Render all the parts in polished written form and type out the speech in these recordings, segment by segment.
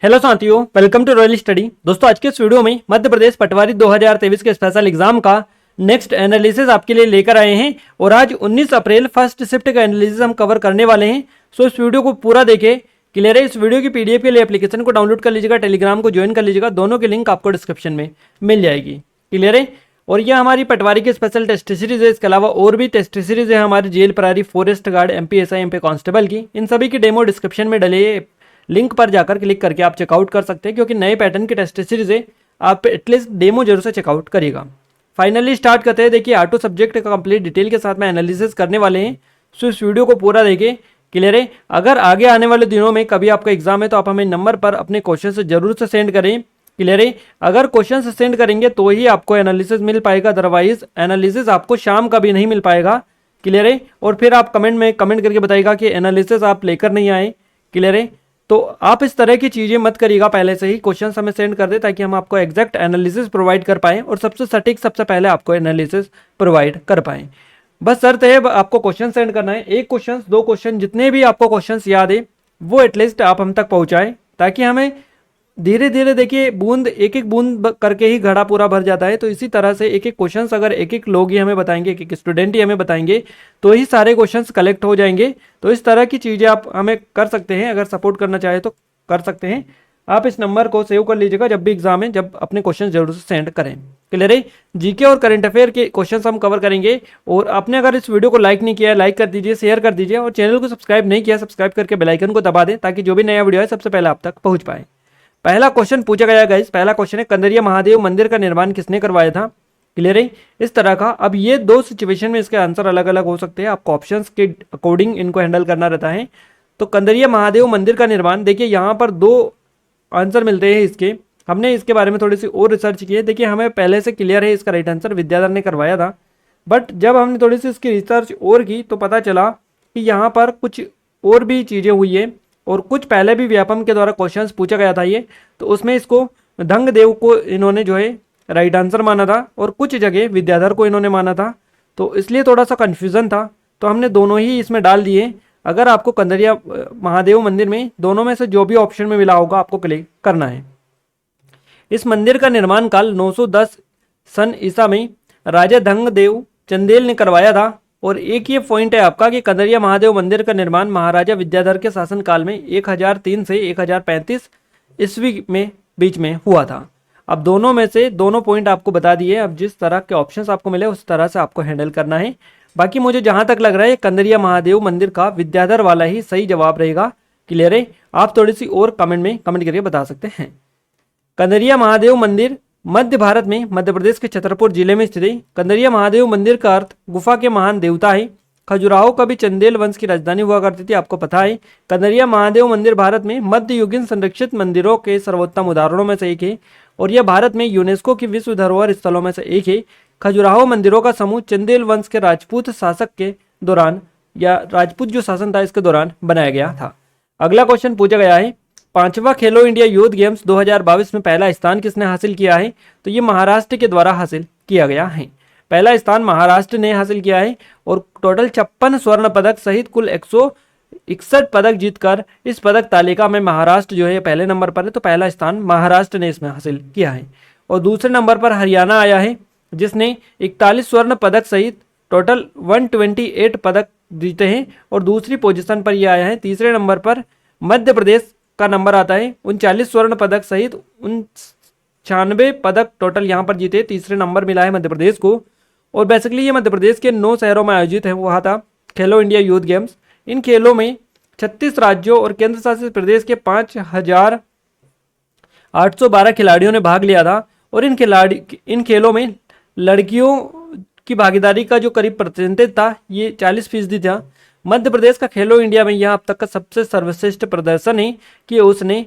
Hello साथियों, welcome to royal study. दोस्तों, आज के इस वीडियो में मध्य प्रदेश पटवारी 2023 के स्पेशल एग्जाम का नेक्स्ट एनालिसिस आपके लिए लेकर आए हैं और आज 19 अप्रैल फर्स्ट शिफ्ट का एनालिसिस हम कवर करने वाले हैं। सो इस वीडियो को पूरा देखें, क्लियर है। इस वीडियो की पीडीएफ के लिए एप्लीकेशन को डाउनलोड कर लीजिएगा, टेलीग्राम को ज्वाइन कर लीजिएगा, दोनों की लिंक आपको डिस्क्रिप्शन में मिल जाएगी, क्लियर है। और यह हमारी पटवारी की स्पेशल टेस्ट सीरीज है। इसके अलावा और भी टेस्ट सीरीज है हमारी जेल प्रहरी, forest guard, MPSI, MP constable की। इन सभी की डेमो डिस्क्रिप्शन में डली है, लिंक पर जाकर क्लिक करके आप चेकआउट कर सकते हैं, क्योंकि नए पैटर्न की टेस्ट सीरीज है। आप एटलीस्ट डेमो जरूर से चेकआउट करिएगा। फाइनली स्टार्ट करते हैं। देखिए, ऑटो सब्जेक्ट का कंप्लीट डिटेल के साथ में एनालिसिस करने वाले हैं। सो इस वीडियो को पूरा देखें, क्लियर है। अगर आगे आने वाले दिनों में कभी आपका एग्जाम है तो आप हमें नंबर पर अपने क्वेश्चन जरूर से सेंड करें, क्लियर है। अगर क्वेश्चन सेंड करेंगे तो ही आपको एनालिसिस मिल पाएगा, अदरवाइज एनालिसिस आपको शाम का भी नहीं मिल पाएगा, क्लियर है। और फिर आप कमेंट में कमेंट करके बताइएगा कि एनालिसिस आप लेकर नहीं आए, क्लियर है। तो आप इस तरह की चीज़ें मत करिएगा, पहले से ही क्वेश्चन हमें सेंड कर दे ताकि हम आपको एग्जैक्ट एनालिसिस प्रोवाइड कर पाएँ और सबसे सटीक सबसे पहले आपको एनालिसिस प्रोवाइड कर पाएँ। बस शर्त है आपको क्वेश्चन सेंड करना है। एक क्वेश्चन, दो क्वेश्चन, जितने भी आपको क्वेश्चन याद है वो एटलीस्ट आप हम तक पहुँचाएँ, ताकि हमें धीरे धीरे, देखिए, बूंद एक एक बूंद करके ही घड़ा पूरा भर जाता है। तो इसी तरह से एक एक क्वेश्चन अगर एक एक लोग ही हमें बताएंगे, एक एक स्टूडेंट ही हमें बताएंगे, तो ही सारे क्वेश्चंस कलेक्ट हो जाएंगे। तो इस तरह की चीज़ें आप हमें कर सकते हैं, अगर सपोर्ट करना चाहे तो कर सकते हैं। आप इस नंबर को सेव कर लीजिएगा, जब भी एग्जाम है जब अपने क्वेश्चन जरूर से सेंड करें, क्लियर है। जीके और करंट अफेयर के क्वेश्चन हम कवर करेंगे। और आपने अगर इस वीडियो को लाइक नहीं किया है, लाइक कर दीजिए, शेयर कर दीजिए, और चैनल को सब्सक्राइब नहीं किया, सब्सक्राइब करके बेल आइकन को दबा दें, ताकि जो भी नया वीडियो है सबसे पहले आप तक पहुंच पाए। पहला क्वेश्चन पूछा गया गाइस, पहला क्वेश्चन है, कंदरिया महादेव मंदिर का निर्माण किसने करवाया था, क्लियर है। इस तरह का, अब ये दो सिचुएशन में इसके आंसर अलग अलग हो सकते हैं, आपको ऑप्शंस के अकॉर्डिंग इनको हैंडल करना रहता है। तो कंदरिया महादेव मंदिर का निर्माण, देखिए यहाँ पर दो आंसर मिलते हैं इसके। हमने इसके बारे में थोड़ी सी और रिसर्च की है। देखिए, हमें पहले से क्लियर है इसका राइट आंसर विद्याधर ने करवाया था, बट जब हमने थोड़ी सी इसकी रिसर्च और की तो पता चला कि यहाँ पर कुछ और भी चीज़ें हुई है, और कुछ पहले भी व्यापम के द्वारा क्वेश्चंस पूछा गया था ये, तो उसमें इसको धंग देव को इन्होंने जो है राइट आंसर माना था, और कुछ जगह विद्याधर को इन्होंने माना था। तो इसलिए थोड़ा सा कन्फ्यूज़न था, तो हमने दोनों ही इसमें डाल दिए। अगर आपको कंदरिया महादेव मंदिर में दोनों में से जो भी ऑप्शन में मिला होगा आपको क्लिक करना है। इस मंदिर का निर्माण काल 910 सन ईसा में राजा धंग देव चंदेल ने करवाया था। और एक ये पॉइंट है आपका कि कंदरिया महादेव मंदिर का निर्माण महाराजा विद्याधर के शासनकाल में 1003 से 1035 ईस्वी में बीच में हुआ था। अब दोनों में से दोनों पॉइंट आपको बता दिए। अब जिस तरह के ऑप्शंस आपको मिले उस तरह से आपको हैंडल करना है। बाकी मुझे जहां तक लग रहा है कंदरिया महादेव मंदिर का विद्याधर वाला ही सही जवाब रहेगा, क्लियर है। आप थोड़ी सी और कमेंट में कमेंट करके बता सकते हैं। कंदरिया महादेव मंदिर मध्य भारत में मध्य प्रदेश के छतरपुर जिले में स्थित है। कंदरिया महादेव मंदिर का अर्थ गुफा के महान देवता है। खजुराहो कभी चंदेल वंश की राजधानी हुआ करती थी, आपको पता है। कंदरिया महादेव मंदिर भारत में मध्ययुगीन संरक्षित मंदिरों के सर्वोत्तम उदाहरणों में से एक है, और यह भारत में यूनेस्को की विश्व धरोहर स्थलों में से एक है। खजुराहो मंदिरों का समूह चंदेल वंश के राजपूत शासक के दौरान, या राजपूत जो शासन था इसके दौरान बनाया गया था। अगला क्वेश्चन पूछा गया है, पांचवा खेलो इंडिया यूथ गेम्स 2022 में पहला स्थान किसने हासिल किया है, तो ये महाराष्ट्र के द्वारा हासिल किया गया है। पहला स्थान महाराष्ट्र ने हासिल किया है, और टोटल 56 स्वर्ण पदक सहित कुल 161 पदक जीतकर इस पदक तालिका में महाराष्ट्र जो है पहले नंबर पर है। तो पहला स्थान महाराष्ट्र ने इसमें हासिल किया है। और दूसरे नंबर पर हरियाणा आया है, जिसने 41 स्वर्ण पदक सहित टोटल 128 पदक जीते हैं, और दूसरी पोजीशन पर यह आया है। तीसरे नंबर पर मध्य प्रदेश का नंबर आता है, 39 स्वर्ण पदक सहित 96 पदक टोटल यहाँ पर जीते। तीसरे नंबर मिला है मध्य प्रदेश को। और बेसिकली ये मध्य प्रदेश के 9 शहरों में आयोजित है, वहाँ था खेलो इंडिया यूथ गेम्स। इन खेलों में 36 राज्यों और केंद्र शासित प्रदेश के 5812 खिलाड़ियों ने भाग लिया था। और इन खेलों में लड़कियों की भागीदारी का जो करीब परसेंटेज था ये 40% था। मध्य प्रदेश का खेलो इंडिया में यह अब तक का सबसे सर्वश्रेष्ठ प्रदर्शन है कि उसने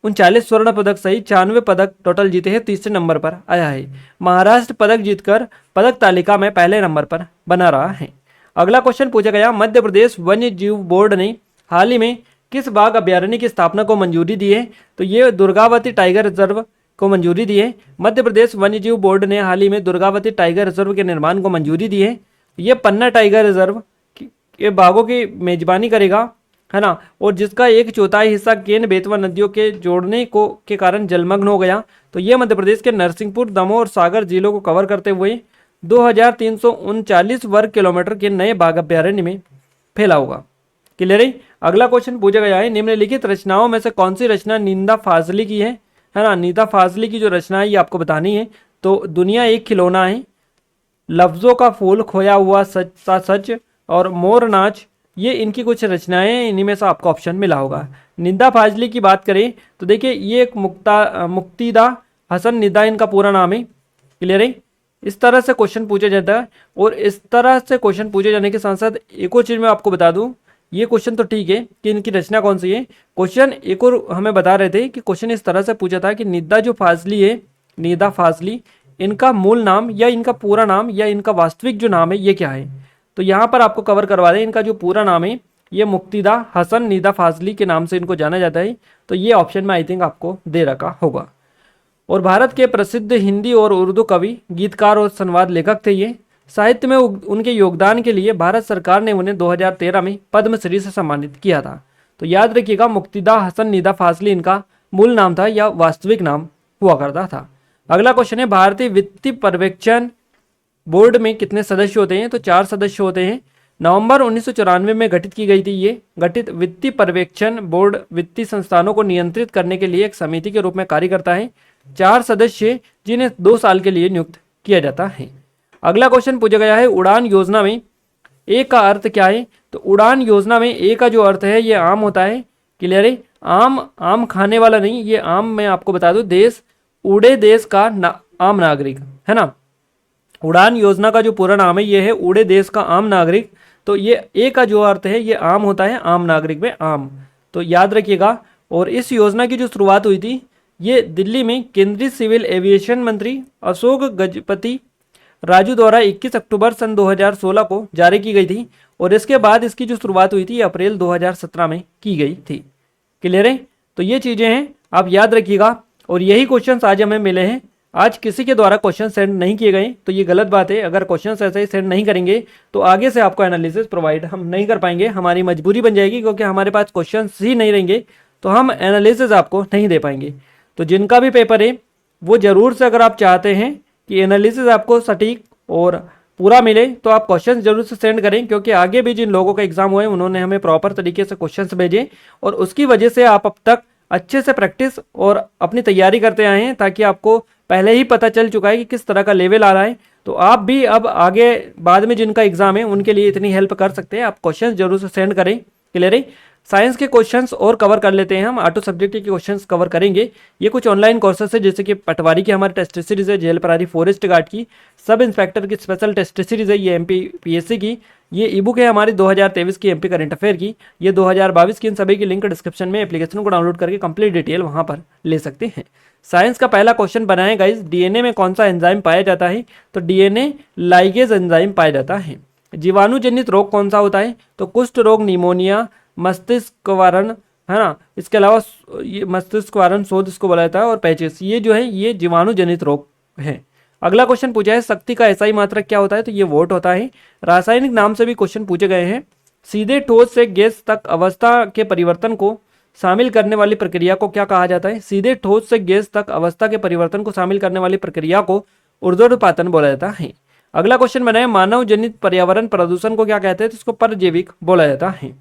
39 स्वर्ण पदक सहित 96 पदक टोटल जीते हैं, तीसरे नंबर पर आया है। महाराष्ट्र पदक जीतकर पदक तालिका में पहले नंबर पर बना रहा है। अगला क्वेश्चन पूछा गया, मध्य प्रदेश वन्य जीव बोर्ड ने हाल ही में किस बाघ अभ्यारण्य की स्थापना को मंजूरी दी है, तो ये दुर्गावती टाइगर रिजर्व को मंजूरी दी है। मध्य प्रदेश वन्य जीव बोर्ड ने हाल ही में दुर्गावती टाइगर रिजर्व के निर्माण को मंजूरी दी है। ये पन्ना टाइगर रिजर्व ये बाघों की मेजबानी करेगा, है ना, और जिसका 1/4 हिस्सा केन बेतवा नदियों के जोड़ने को के कारण जलमग्न हो गया। तो ये मध्य प्रदेश के नरसिंहपुर, दमोह और सागर जिलों को कवर करते हुए 2339 वर्ग किलोमीटर के नए बाघ अभ्यारण्य में फैला होगा। क्लियर है। अगला क्वेश्चन पूछा गया है, निम्नलिखित रचनाओं में से कौन सी रचना निंदा फाजली की है ना। निंदा फाजली की जो रचना है ये आपको बतानी है। तो दुनिया एक खिलौना है, लफ्जों का फूल, खोया हुआ सच सा सच और मोर नाच, ये इनकी कुछ रचनाएं हैं, इन्हीं में से आपको ऑप्शन मिला होगा। निंदा फाजली की बात करें तो देखिए ये एक मुक्तिदा हसन निदा इनका पूरा नाम है। क्लियर है। इस तरह से क्वेश्चन पूछा जाता है, और इस तरह से क्वेश्चन पूछे जाने के साथ साथ एक और चीज़ मैं आपको बता दूं, ये क्वेश्चन तो ठीक है कि इनकी रचना कौन सी है। क्वेश्चन एक और हमें बता रहे थे कि क्वेश्चन इस तरह से पूछा था कि निदा जो फाजली है, निदा फाजली, इनका मूल नाम या इनका पूरा नाम या इनका वास्तविक जो नाम है ये क्या है। तो यहाँ पर आपको कवर करवा दें, इनका जो पूरा नाम है ये मुक्तिदा हसन निदा फाजली के नाम से इनको जाना जाता है। तो ये ऑप्शन में आई थिंक आपको दे रखा होगा। और भारत के प्रसिद्ध हिंदी और उर्दू कवि, गीतकार और संवाद लेखक थे ये। साहित्य में उनके योगदान के लिए भारत सरकार ने उन्हें 2013 में पद्मश्री से सम्मानित किया था। तो याद रखिएगा, मुक्तिदा हसन निदा फाजली इनका मूल नाम था या वास्तविक नाम हुआ करता था। अगला क्वेश्चन है, भारतीय वित्तीय पर्यवेक्षण बोर्ड में कितने सदस्य होते हैं। तो 4 सदस्य होते हैं। नवंबर 1994 में गठित की गई थी। ये गठित वित्तीय पर्यवेक्षण बोर्ड वित्तीय संस्थानों को नियंत्रित करने के लिए एक समिति के रूप में कार्य करता है। 4 सदस्य जिन्हें 2 साल के लिए नियुक्त किया जाता है। अगला क्वेश्चन पूछा गया है, उड़ान योजना में ए का अर्थ क्या है। तो उड़ान योजना में ए का जो अर्थ है ये आम होता है। क्लियर है। आम खाने वाला नहीं, ये आम मैं आपको बता दूं, देश उड़े देश का आम नागरिक, है ना। उड़ान योजना का जो पूरा नाम है ये है उड़े देश का आम नागरिक। तो ये ए का जो अर्थ है ये आम होता है, आम नागरिक में आम। तो याद रखिएगा। और इस योजना की जो शुरुआत हुई थी ये दिल्ली में केंद्रीय सिविल एविएशन मंत्री अशोक गजपति राजू द्वारा 21 अक्टूबर सन 2016 को जारी की गई थी। और इसके बाद इसकी जो शुरुआत हुई थी अप्रैल 2017 में की गई थी। क्लियर है। तो ये चीज़ें हैं, आप याद रखिएगा। और यही क्वेश्चंस आज हमें मिले हैं। आज किसी के द्वारा क्वेश्चन सेंड नहीं किए गए, तो ये गलत बात है। अगर क्वेश्चन ऐसे ही सेंड नहीं करेंगे तो आगे से आपको एनालिसिस प्रोवाइड हम नहीं कर पाएंगे, हमारी मजबूरी बन जाएगी, क्योंकि हमारे पास क्वेश्चन ही नहीं रहेंगे तो हम एनालिसिस आपको नहीं दे पाएंगे। तो जिनका भी पेपर है वो ज़रूर से, अगर आप चाहते हैं कि एनालिसिस आपको सटीक और पूरा मिले, तो आप क्वेश्चन जरूर से सेंड करें, क्योंकि आगे भी जिन लोगों का एग्जाम हुए उन्होंने हमें प्रॉपर तरीके से क्वेश्चंस भेजे, और उसकी वजह से आप अब तक अच्छे से प्रैक्टिस और अपनी तैयारी करते आए हैं, ताकि आपको पहले ही पता चल चुका है कि किस तरह का लेवल आ रहा है। तो आप भी अब आगे बाद में जिनका एग्जाम है उनके लिए इतनी हेल्प कर सकते हैं। आप क्वेश्चन जरूर से सेंड करें। क्लियर है। साइंस के क्वेश्चंस और कवर कर लेते हैं हम, ऑटो सब्जेक्ट के क्वेश्चंस कवर करेंगे। ये कुछ ऑनलाइन कोर्सेस है, जैसे कि पटवारी की हमारी टेस्ट सीरीज है, जेल प्रहरी फॉरेस्ट गार्ड की, सब इंस्पेक्टर की स्पेशल टेस्ट सीरीज है, ये एमपी पीएससी की। ये ई बुक है हमारी 2023 की एमपी करंट अफेयर की, ये 2022 की। इन सभी की लिंक डिस्क्रिप्शन में, एप्लीकेशन को डाउनलोड करके कंप्लीट डिटेल वहाँ पर ले सकते हैं। साइंस का पहला क्वेश्चन बनाए गाइस, डीएनए में कौन सा एंजाइम पाया जाता है। तो डीएनए लाइगेज एंजाइम पाया जाता है। जीवाणु जनित रोग कौन सा होता है। तो कुष्ठ रोग, निमोनिया, मस्तिष्क वारण, है ना। इसके अलावा ये मस्तिष्क वारण शोध इसको बोला जाता है, और पैचिस, ये जो है ये जीवाणु जनित रोग है। अगला क्वेश्चन पूछा है, शक्ति का एसआई मात्रक क्या होता है। तो ये वोट होता है। रासायनिक नाम से भी क्वेश्चन पूछे गए हैं। सीधे ठोस से गैस तक अवस्था के परिवर्तन को शामिल करने वाली प्रक्रिया को क्या कहा जाता है। सीधे ठोस से गैस तक अवस्था के परिवर्तन को शामिल करने वाली प्रक्रिया को ऊर्ध्वपातन बोला जाता है। अगला क्वेश्चन बनाए, मानव जनित पर्यावरण प्रदूषण को क्या कहते हैं। तो इसको परजैविक बोला जाता है।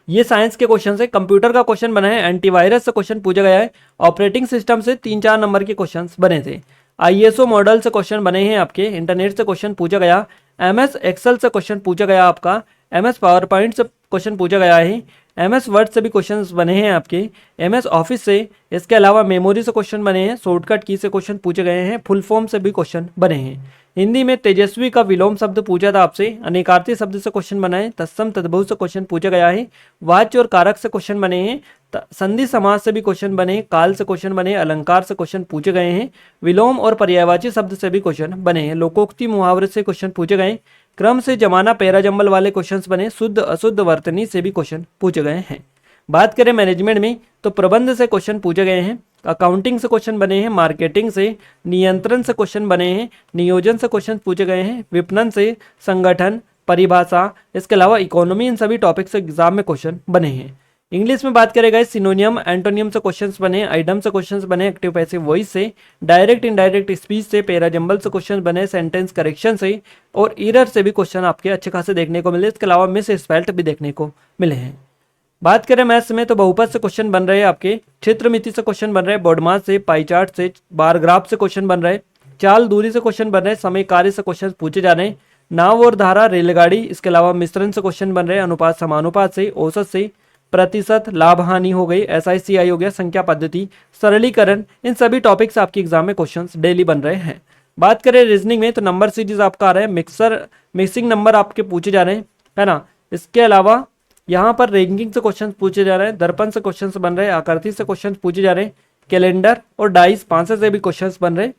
ये साइंस के क्वेश्चन है। कंप्यूटर का क्वेश्चन बना है, एंटीवायरस से क्वेश्चन पूछा गया है। ऑपरेटिंग सिस्टम से 3-4 नंबर के क्वेश्चन बने थे। आईएसओ मॉडल से क्वेश्चन बने हैं आपके। इंटरनेट से क्वेश्चन पूछा गया। एमएस एक्सेल से क्वेश्चन पूछा गया आपका। एमएस पावर पॉइंट से क्वेश्चन पूछा गया है। एमएस वर्ड से भी क्वेश्चंस बने हैं आपके। एमएस ऑफिस से, इसके अलावा मेमोरी से क्वेश्चन बने हैं। शॉर्टकट की से क्वेश्चन पूछे गए हैं। फुल फॉर्म से भी क्वेश्चन बने हैं। हिंदी में तेजस्वी का विलोम शब्द पूछा था आपसे। अनेकार्थी शब्द से क्वेश्चन बना है। तत्सम तद्भव से क्वेश्चन पूछा गया है। वाच्य और कारक से क्वेश्चन बने हैं। संधि समास से भी क्वेश्चन बने। काल से क्वेश्चन बने। अलंकार से क्वेश्चन पूछे गए हैं। विलोम और पर्यायवाची शब्द से भी क्वेश्चन बने हैं। लोकोक्ति मुहावरे से क्वेश्चन पूछे गए। क्रम से जमाना पैरा जंबल वाले क्वेश्चन बने। शुद्ध अशुद्ध वर्तनी से भी क्वेश्चन पूछे गए हैं। बात करें मैनेजमेंट में, तो प्रबंध से क्वेश्चन पूछे गए हैं। अकाउंटिंग से क्वेश्चन बने हैं। मार्केटिंग से, नियंत्रण से क्वेश्चन बने हैं। नियोजन से क्वेश्चन पूछे गए हैं। विपणन से, संगठन, परिभाषा, इसके अलावा इकोनॉमी, इन सभी टॉपिक से एग्जाम में क्वेश्चन बने हैं। इंग्लिश में बात करेगा सिनोनियम एंटोनियम से क्वेश्चंस बने, आइडम से क्वेश्चंस बने, एक्टिव पैसिव वॉइस से, डायरेक्ट इनडायरेक्ट स्पीच से, पैराजम्बल से क्वेश्चन बने, सेंटेंस करेक्शन से और ईरर से भी क्वेश्चन आपके अच्छे खासे देखने को मिले। इसके अलावा मिस स्पेल्ट भी देखने को मिले हैं। बात करें मैथ्स में तो बहुपद से क्वेश्चन बन रहे हैं आपके, क्षेत्रमिति से क्वेश्चन बन रहे हैं, बोर्डमास से, पाई चार्ट से, बार ग्राफ से क्वेश्चन बन रहे हैं, चाल दूरी से क्वेश्चन बन रहे हैं, समय कार्य से क्वेश्चन पूछे जा रहे हैं, नाव और धारा, रेलगाड़ी, इसके अलावा मिश्रण से क्वेश्चन बन रहे हैं, अनुपात समानुपात से, औसत से, प्रतिशत, लाभ हानि हो गई, SICI हो गया, संख्या पद्धति, सरलीकरण, इन सभी टॉपिक्स आपके एग्जाम में क्वेश्चंस डेली बन रहे हैं। बात करें रीजनिंग में तो नंबर सीरीज आपका आ रहा है, मिक्सिंग नंबर आपके पूछे जा रहे हैं, है ना। इसके अलावा यहाँ पर रैंकिंग से क्वेश्चन पूछे जा रहे हैं, दर्पण से क्वेश्चन बन रहे हैं, आकृति से क्वेश्चन पूछे जा रहे हैं, कैलेंडर और डाइस पांसे से भी क्वेश्चन बन रहे हैं,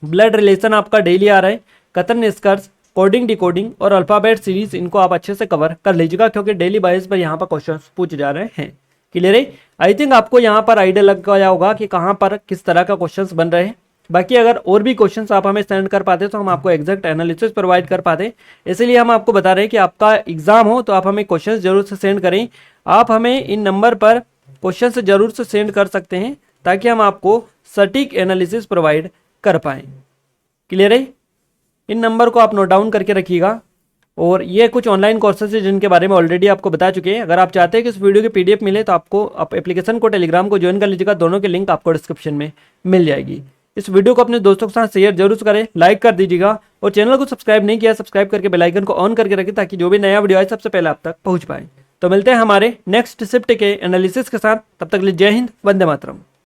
ब्लड रिलेशन आपका डेली आ रहा है, कथन निष्कर्ष, कोडिंग डिकोडिंग और अल्फाबेट सीरीज, इनको आप अच्छे से कवर कर लीजिएगा क्योंकि डेली बेसिस पर यहाँ पर क्वेश्चंस पूछे जा रहे हैं। क्लियर है? आई थिंक आपको यहाँ पर आइडिया लग गया होगा कि कहाँ पर किस तरह का क्वेश्चंस बन रहे हैं। बाकी अगर और भी क्वेश्चंस आप हमें सेंड कर पाते तो हम आपको एग्जैक्ट एनालिसिस प्रोवाइड कर पाते, इसलिए हम आपको बता रहे हैं कि आपका एग्जाम हो तो आप हमें क्वेश्चंस जरूर से सेंड करें। आप हमें इन नंबर पर क्वेश्चन जरूर से सेंड कर सकते हैं ताकि हम आपको सटीक एनालिसिस प्रोवाइड कर पाएँ। क्लियर है? इन नंबर को आप नोट डाउन करके रखिएगा। और ये कुछ ऑनलाइन कोर्सेज है जिनके बारे में ऑलरेडी आपको बता चुके हैं। अगर आप चाहते हैं कि इस वीडियो की PDF मिले तो आपको एप्लीकेशन को, टेलीग्राम को ज्वाइन कर लीजिएगा, दोनों के लिंक आपको डिस्क्रिप्शन में मिल जाएगी। इस वीडियो को अपने दोस्तों के साथ शेयर जरूर करें, लाइक कर दीजिएगा और चैनल को सब्सक्राइब नहीं किया सब्सक्राइब करके बेल आइकन को ऑन करके रखें ताकि जो भी नया वीडियो आए सबसे पहले आप तक पहुंच पाए। तो मिलते हैं हमारे नेक्स्ट शिफ्ट के एनालिसिस के साथ, तब तक के लिए जय हिंद, वंदे मातरम।